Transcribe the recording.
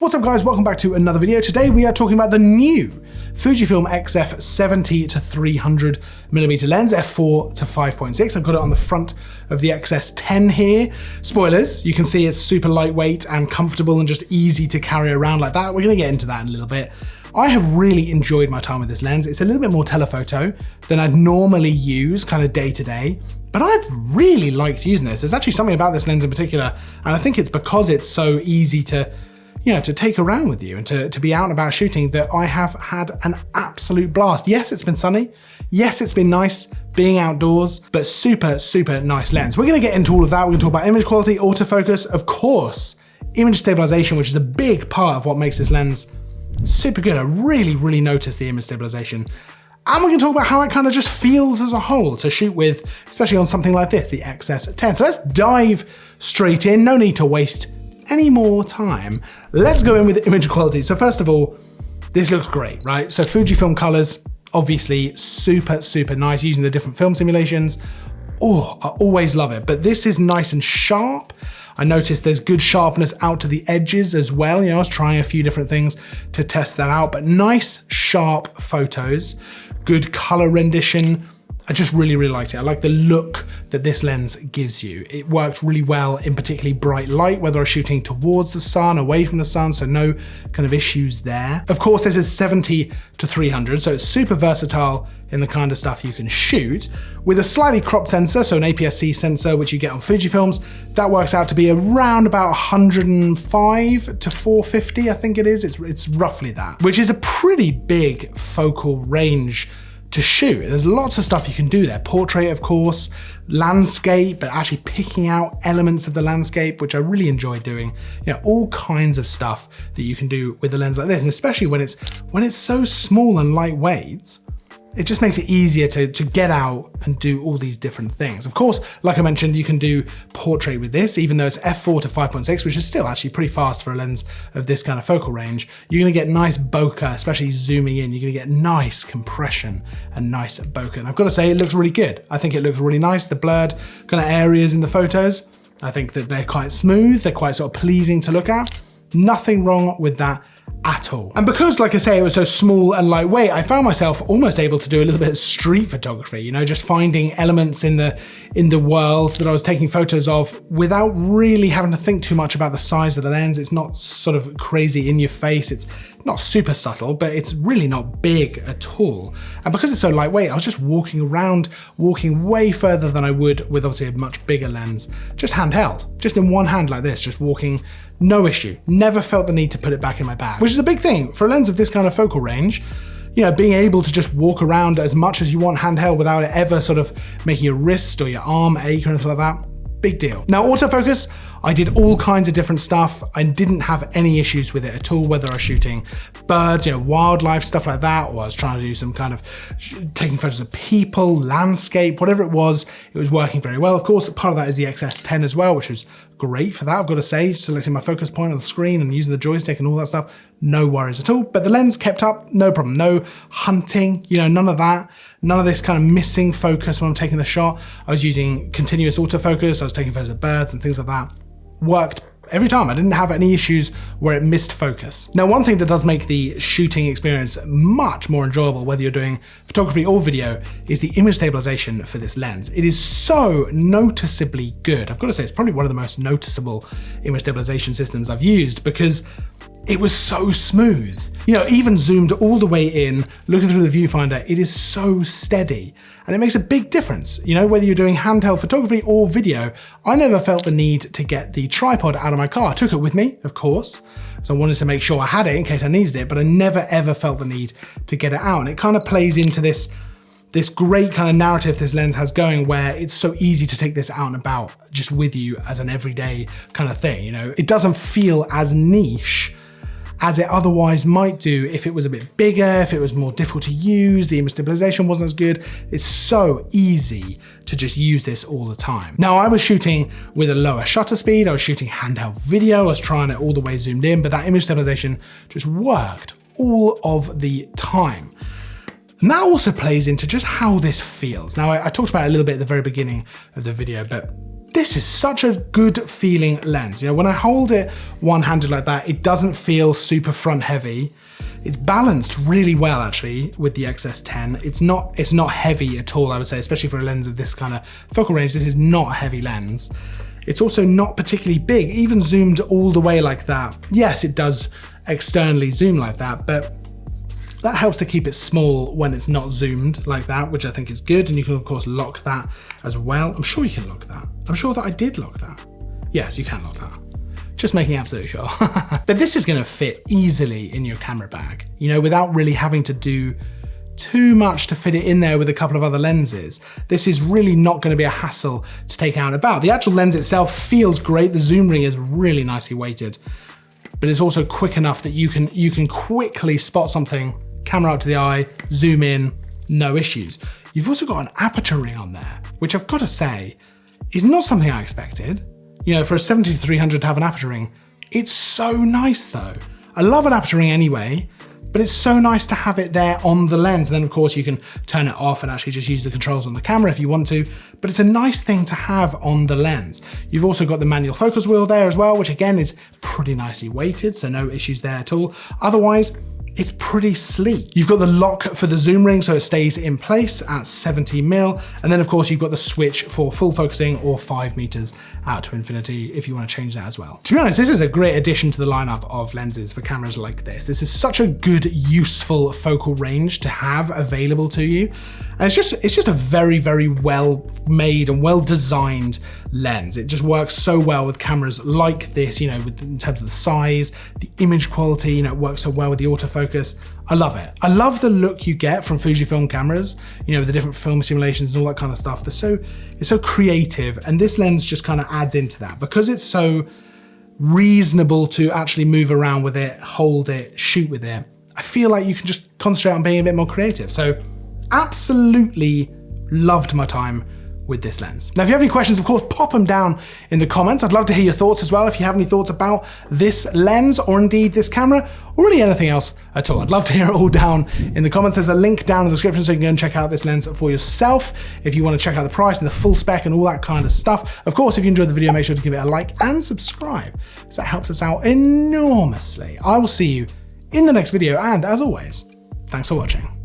What's up guys, welcome back to another video. Today we are talking about the new Fujifilm XF 70 to 300mm lens, f4 to 5.6. I've got it on the front of the XS10 here. Spoilers, you can see it's super lightweight and comfortable and just easy to carry around like that. We're gonna get into that in a little bit. I have really enjoyed my time with this lens. It's a little bit more telephoto than I'd normally use kind of day to day, but I've really liked using this. There's actually something about this lens in particular, and I think it's because it's so easy to take around with you and to be out and about shooting that I have had an absolute blast. Yes, it's been sunny. Yes, it's been nice being outdoors, but super, super nice lens. We're gonna get into all of that. We're gonna talk about image quality, autofocus, of course, image stabilization, which is a big part of what makes this lens super good. I really, really noticed the image stabilization. And we're gonna talk about how it kind of just feels as a whole to shoot with, especially on something like this, the XS10. So let's dive straight in. No need to waste any more time. Let's go in with image quality. So first of all, this looks great, right? So Fujifilm colors, obviously super, super nice using the different film simulations. Oh, I always love it, but this is nice and sharp. I noticed there's good sharpness out to the edges as well. I was trying a few different things to test that out, but nice, sharp photos, good color rendition. I just really, really liked it. I like the look that this lens gives you. It worked really well in particularly bright light, whether I was shooting towards the sun, away from the sun, so no kind of issues there. Of course, this is 70 to 300, so it's super versatile in the kind of stuff you can shoot. With a slightly cropped sensor, so an APS-C sensor, which you get on Fujifilms, that works out to be around about 105 to 450, I think it is. It's roughly that, which is a pretty big focal range to shoot. There's lots of stuff you can do there. Portrait, of course, landscape, but actually picking out elements of the landscape, which I really enjoy doing. All kinds of stuff that you can do with a lens like this, and especially when it's so small and lightweight, it just makes it easier to get out and do all these different things. Of course, like I mentioned, you can do portrait with this, even though it's f4 to 5.6, which is still actually pretty fast for a lens of this kind of focal range. You're gonna get nice bokeh, especially zooming in. You're gonna get nice compression and nice bokeh. And I've gotta say, it looks really good. I think it looks really nice. The blurred kind of areas in the photos, I think that they're quite smooth. They're quite sort of pleasing to look at. Nothing wrong with that at all. And because, like I say, it was so small and lightweight, I found myself almost able to do a little bit of street photography, just finding elements in the world that I was taking photos of without really having to think too much about the size of the lens. It's not sort of crazy in your face. It's not super subtle, but it's really not big at all. And because it's so lightweight, I was just walking around, walking way further than I would with obviously a much bigger lens, just handheld, just in one hand like this, just walking, no issue. Never felt the need to put it back in my bag, which is a big thing for a lens of this kind of focal range. Being able to just walk around as much as you want handheld without it ever sort of making your wrist or your arm ache or anything like that, big deal. Now, autofocus, I did all kinds of different stuff. I didn't have any issues with it at all, whether I was shooting birds, wildlife, stuff like that, or I was trying to do some kind of taking photos of people, landscape, whatever it was working very well. Of course, part of that is the XS10 as well, which was great for that, I've got to say, selecting my focus point on the screen and using the joystick and all that stuff, no worries at all. But the lens kept up, no problem, no hunting, none of that, none of this kind of missing focus when I'm taking the shot. I was using continuous autofocus, I was taking photos of birds and things like that. Worked every time. I didn't have any issues where it missed focus. Now, one thing that does make the shooting experience much more enjoyable, whether you're doing photography or video, is the image stabilization for this lens. It is so noticeably good. I've got to say, it's probably one of the most noticeable image stabilization systems I've used because it was so smooth. Even zoomed all the way in, looking through the viewfinder, it is so steady. And it makes a big difference, whether you're doing handheld photography or video. I never felt the need to get the tripod out of my car. I took it with me, of course, so I wanted to make sure I had it in case I needed it, but I never ever felt the need to get it out. And it kind of plays into this great kind of narrative this lens has going, where it's so easy to take this out and about just with you as an everyday kind of thing. It doesn't feel as niche as it otherwise might do if it was a bit bigger, if it was more difficult to use, the image stabilization wasn't as good. It's so easy to just use this all the time. Now, I was shooting with a lower shutter speed, I was shooting handheld video, I was trying it all the way zoomed in, but that image stabilization just worked all of the time. And that also plays into just how this feels. Now, I talked about it a little bit at the very beginning of the video, but This is such a good feeling lens. You know, when I hold it one-handed like that, it doesn't feel super front heavy. It's balanced really well actually with the XS10. It's not heavy at all, I would say, especially for a lens of this kind of focal range. This is not a heavy lens. It's also not particularly big, even zoomed all the way like that. Yes, it does externally zoom like that, but that helps to keep it small when it's not zoomed like that, which I think is good. And you can of course lock that as well. I'm sure you can lock that. I'm sure that I did lock that. Yes, you can lock that. Just making absolutely sure. But this is gonna fit easily in your camera bag, you know, without really having to do too much to fit it in there with a couple of other lenses. This is really not gonna be a hassle to take out and about. The actual lens itself feels great. The zoom ring is really nicely weighted, but it's also quick enough that you can quickly spot something, camera up to the eye, zoom in, no issues. You've also got an aperture ring on there, which I've got to say is not something I expected. You know, for a 70-300 to have an aperture ring, it's so nice though. I love an aperture ring anyway, but it's so nice to have it there on the lens. And then of course you can turn it off and actually just use the controls on the camera if you want to, but it's a nice thing to have on the lens. You've also got the manual focus wheel there as well, which again is pretty nicely weighted, so no issues there at all. Otherwise, it's pretty sleek. You've got the lock for the zoom ring, so it stays in place at 70mm. And then of course you've got the switch for full focusing or 5 meters out to infinity if you want to change that as well. To be honest, this is a great addition to the lineup of lenses for cameras like this. This is such a good, useful focal range to have available to you. And it's just a very, very well made and well designed lens. It just works so well with cameras like this, you know, in terms of the size, the image quality, you know, it works so well with the autofocus. I love it. I love the look you get from Fujifilm cameras, you know, with the different film simulations and all that kind of stuff. It's so creative, and this lens just kind of adds into that because it's so reasonable to actually move around with it, hold it, shoot with it. I feel like you can just concentrate on being a bit more creative. So absolutely loved my time with this lens. Now, if you have any questions, of course, pop them down in the comments. I'd love to hear your thoughts as well. If you have any thoughts about this lens or indeed this camera or really anything else at all, I'd love to hear it all down in the comments. There's a link down in the description so you can go and check out this lens for yourself if you want to check out the price and the full spec and all that kind of stuff. Of course, if you enjoyed the video, make sure to give it a like and subscribe because that helps us out enormously. I will see you in the next video, and as always, thanks for watching.